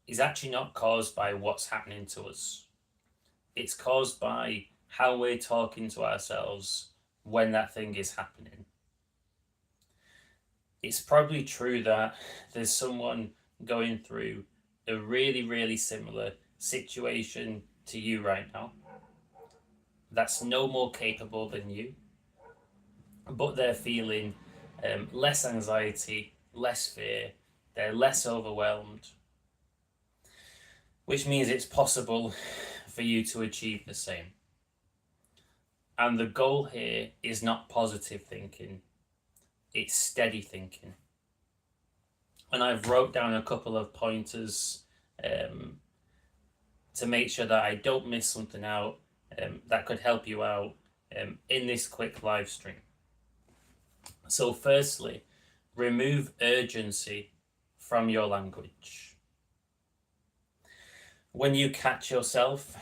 is actually not caused by what's happening to us. It's caused by how we're talking to ourselves when that thing is happening. It's probably true that there's someone going through a really, really similar situation to you right now that's no more capable than you, but they're feeling less anxiety, less fear, they're less overwhelmed, which means it's possible for you to achieve the same. And the goal here is not positive thinking, it's steady thinking. And I've wrote down a couple of pointers to make sure that I don't miss something out that could help you out in this quick live stream. So, firstly, remove urgency from your language. When you catch yourself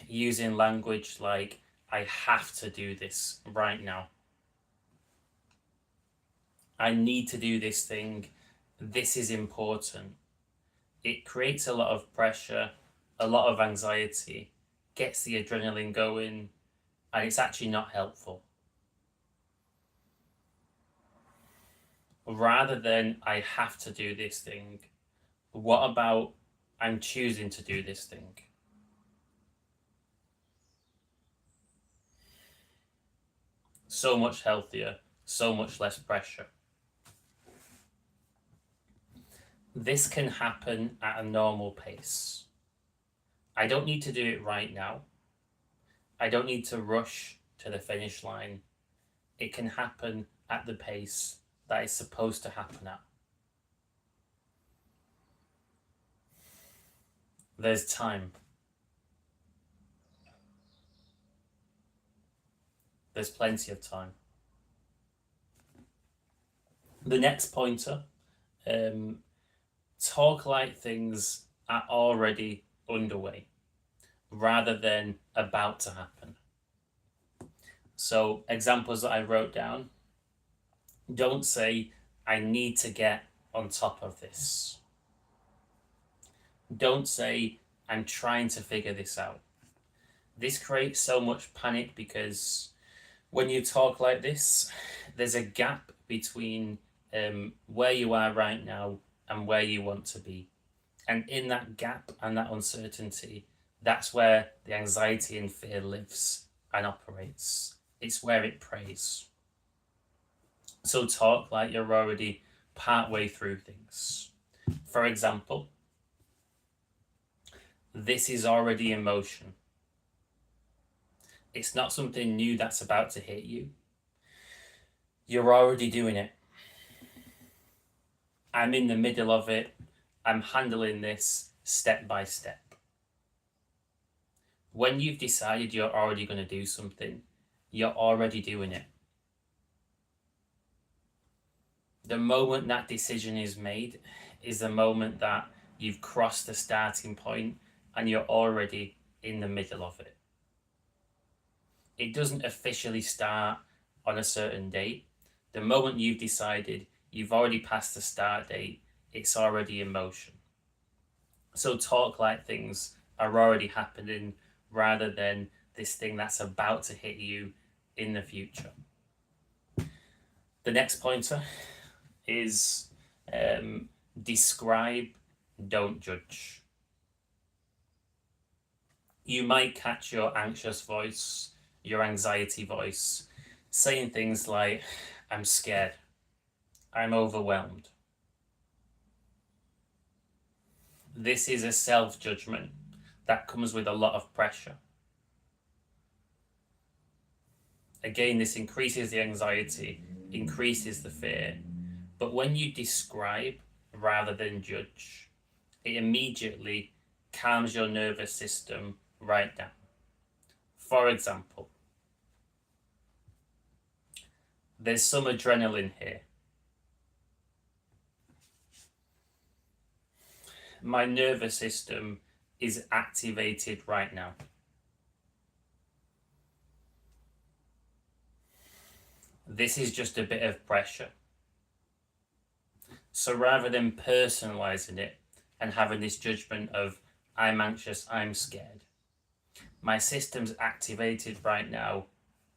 using language like, I have to do this right now, I need to do this thing, this is important, it creates a lot of pressure, a lot of anxiety, gets the adrenaline going, and it's actually not helpful. Rather than, I have to do this thing, what about, I'm choosing to do this thing? So much healthier, so much less pressure. This can happen at a normal pace. I don't need to do it right now. I don't need to rush to the finish line. It can happen at the pace that is supposed to happen at. There's time. There's plenty of time. The next pointer, talk like things are already underway rather than about to happen. So, examples that I wrote down, don't say, I need to get on top of this. Don't say, I'm trying to figure this out. This creates so much panic because when you talk like this, there's a gap between where you are right now and where you want to be. And in that gap and that uncertainty, that's where the anxiety and fear lives and operates. It's where it preys. So talk like you're already partway through things. For example, this is already in motion. It's not something new that's about to hit you. You're already doing it. I'm in the middle of it. I'm handling this step by step. When you've decided you're already going to do something, you're already doing it. The moment that decision is made is the moment that you've crossed the starting point and you're already in the middle of it. It doesn't officially start on a certain date. The moment you've decided, you've already passed the start date, it's already in motion. So talk like things are already happening rather than this thing that's about to hit you in the future. The next pointer is describe, don't judge. You might catch your anxious voice, your anxiety voice, saying things like, I'm scared, I'm overwhelmed. This is a self-judgment that comes with a lot of pressure. Again, this increases the anxiety, increases the fear. But when you describe rather than judge, it immediately calms your nervous system right down. For example, there's some adrenaline here. My nervous system is activated right now. This is just a bit of pressure. So rather than personalizing it and having this judgment of, I'm anxious, I'm scared. My system's activated right now,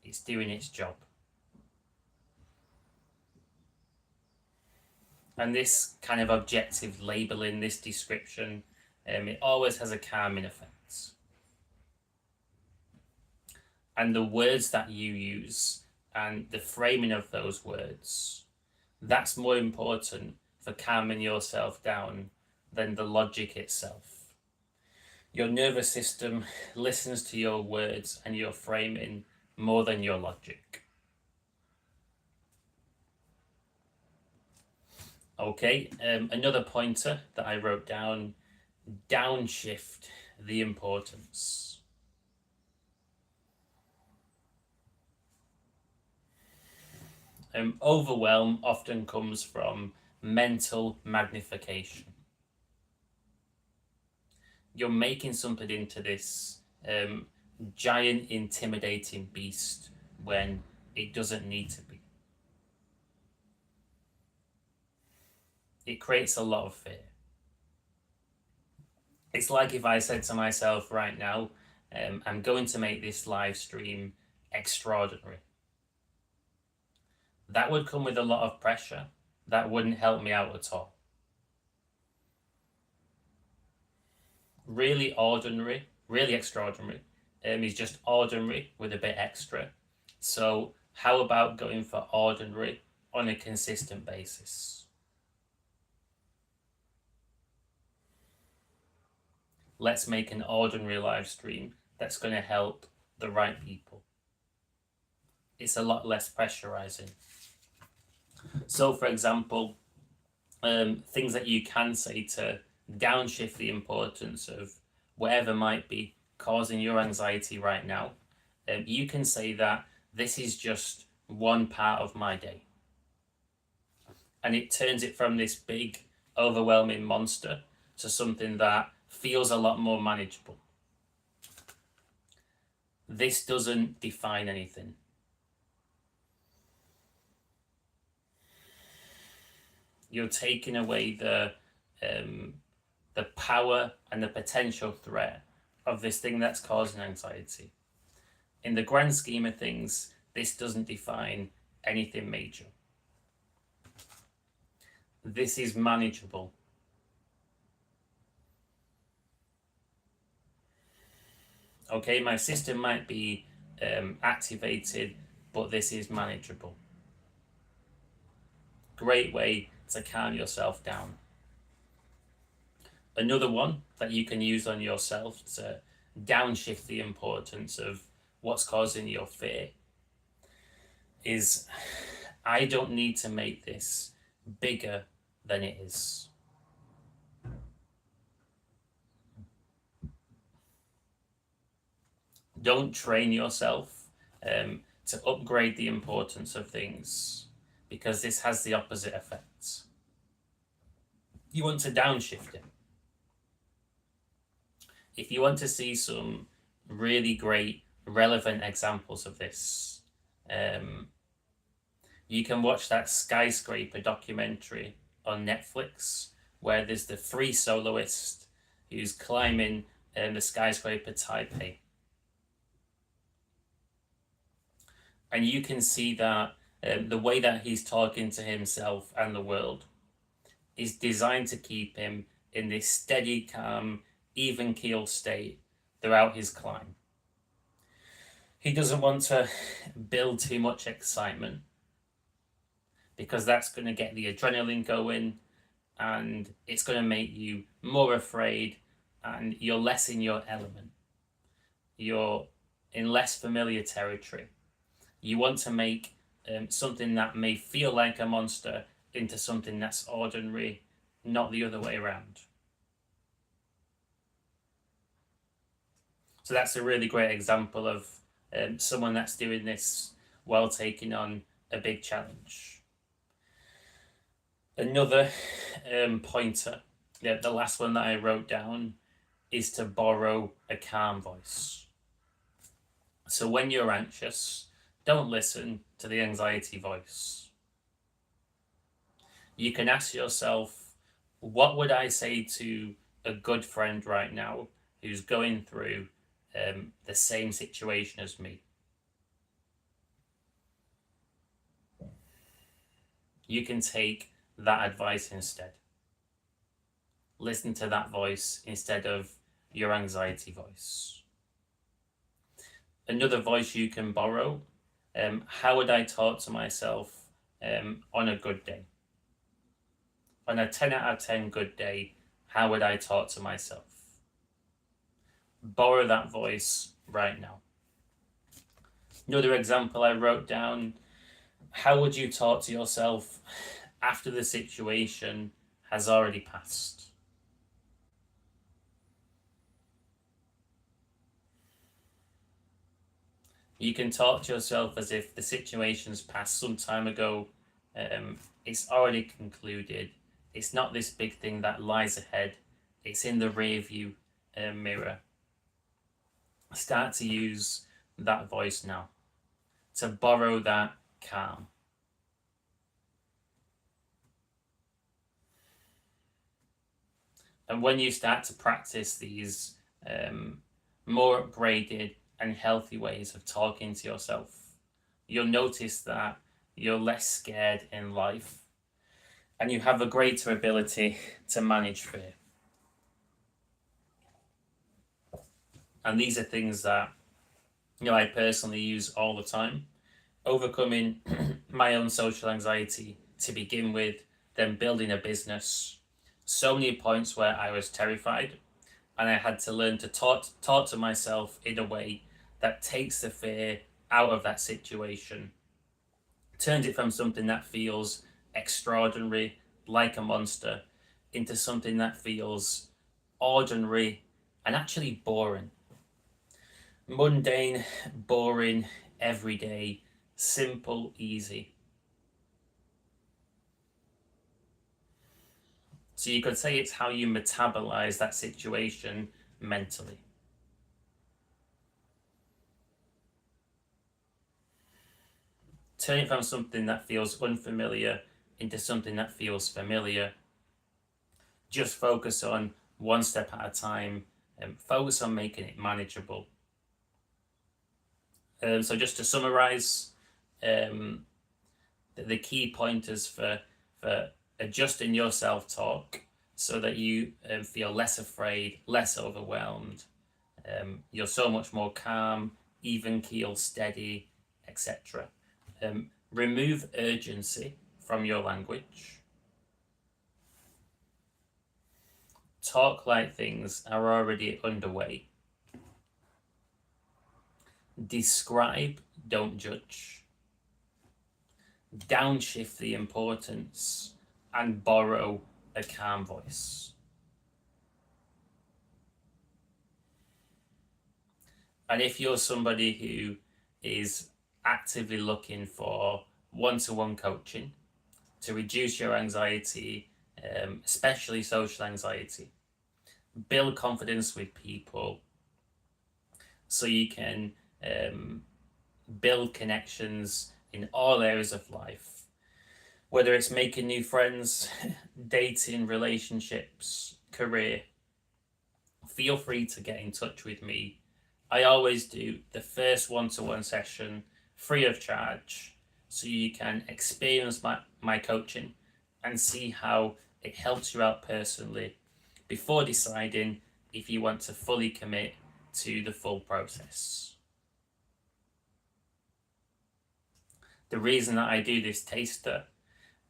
it's doing its job. And this kind of objective labeling, this description, it always has a calming effect. And the words that you use and the framing of those words, that's more important for calming yourself down than the logic itself. Your nervous system listens to your words and your framing more than your logic. Okay, another pointer that I wrote down, downshift the importance. Overwhelm often comes from mental magnification. You're making something into this giant, intimidating beast when it doesn't need to be. It creates a lot of fear. It's like if I said to myself right now, I'm going to make this live stream extraordinary. That would come with a lot of pressure. That wouldn't help me out at all. Really ordinary, really extraordinary, is just ordinary with a bit extra. So how about going for ordinary on a consistent basis? Let's make an ordinary live stream that's going to help the right people. It's a lot less pressurizing. So, for example, things that you can say to downshift the importance of whatever might be causing your anxiety right now. You can say that this is just one part of my day. And it turns it from this big, overwhelming monster to something that feels a lot more manageable. This doesn't define anything. You're taking away the power and the potential threat of this thing that's causing anxiety. In the grand scheme of things, this doesn't define anything major. This is manageable. Okay, my system might be activated, but this is manageable. Great way to calm yourself down. Another one that you can use on yourself to downshift the importance of what's causing your fear is, I don't need to make this bigger than it is. Don't train yourself to upgrade the importance of things, because this has the opposite effect. You want to downshift it. If you want to see some really great, relevant examples of this, you can watch that skyscraper documentary on Netflix, where there's the free soloist who's climbing the skyscraper Taipei. And you can see that the way that he's talking to himself and the world is designed to keep him in this steady, calm, even keel state throughout his climb. He doesn't want to build too much excitement, because that's going to get the adrenaline going and it's going to make you more afraid, and you're less in your element. You're in less familiar territory. You want to make something that may feel like a monster into something that's ordinary, not the other way around. So that's a really great example of someone that's doing this while taking on a big challenge. Another pointer, the last one that I wrote down, is to borrow a calm voice. So when you're anxious, don't listen to the anxiety voice. You can ask yourself, What would I say to a good friend right now who's going through the same situation as me? You can take that advice instead. Listen to that voice instead of your anxiety voice. Another voice you can borrow: how would I talk to myself on a good day? On a 10 out of 10 good day, how would I talk to myself? Borrow that voice right now. Another example I wrote down: how would you talk to yourself after the situation has already passed? You can talk to yourself as if the situation's passed some time ago. It's already concluded. It's not this big thing that lies ahead. It's in the rear view mirror. Start to use that voice now to borrow that calm. And when you start to practice these more upgraded and healthy ways of talking to yourself, you'll notice that you're less scared in life and you have a greater ability to manage fear. And these are things that I personally use all the time. Overcoming my own social anxiety to begin with, then building a business. So many points where I was terrified, and I had to learn to talk to myself in a way that takes the fear out of that situation, turns it from something that feels extraordinary, like a monster, into something that feels ordinary and actually boring. Mundane, boring, everyday, simple, easy. So you could say it's how you metabolize that situation mentally. Turn it from something that feels unfamiliar into something that feels familiar. Just focus on one step at a time and focus on making it manageable. So just to summarize, the key pointers for adjusting your self-talk so that you feel less afraid, less overwhelmed. You're so much more calm, even keel, steady, etc. Remove urgency from your language. Talk like things are already underway. Describe, don't judge. Downshift the importance and borrow a calm voice. And if you're somebody who is actively looking for one-to-one coaching to reduce your anxiety, especially social anxiety, build confidence with people so you can build connections in all areas of life, whether it's making new friends, dating, relationships, career, feel free to get in touch with me. I always do the first one-to-one session free of charge so you can experience my coaching and see how it helps you out personally before deciding if you want to fully commit to the full process. The reason that I do this taster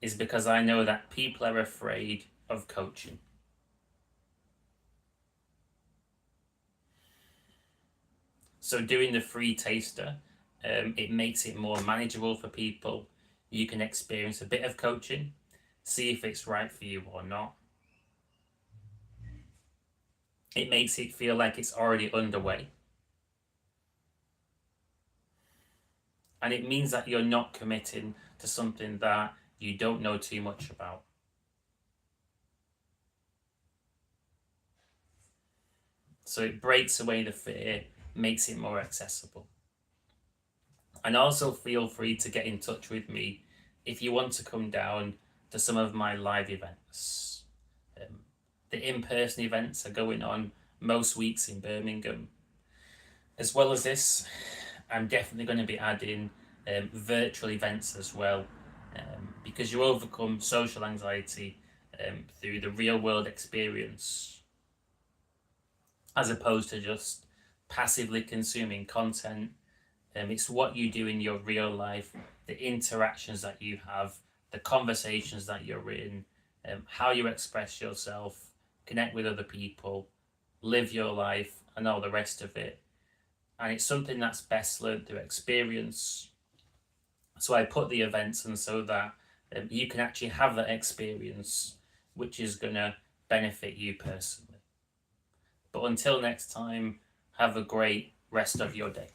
is because I know that people are afraid of coaching. So doing the free taster, it makes it more manageable for people. You can experience a bit of coaching, see if it's right for you or not. It makes it feel like it's already underway. And it means that you're not committing to something that you don't know too much about. So it breaks away the fear, makes it more accessible. And also feel free to get in touch with me if you want to come down to some of my live events. The in-person events are going on most weeks in Birmingham. As well as this, I'm definitely going to be adding virtual events as well, because you overcome social anxiety through the real world experience as opposed to just passively consuming content. It's what you do in your real life, the interactions that you have, the conversations that you're in, how you express yourself, connect with other people, live your life, and all the rest of it. And it's something that's best learned through experience. So I put the events in so that you can actually have that experience, which is going to benefit you personally. But until next time, have a great rest of your day.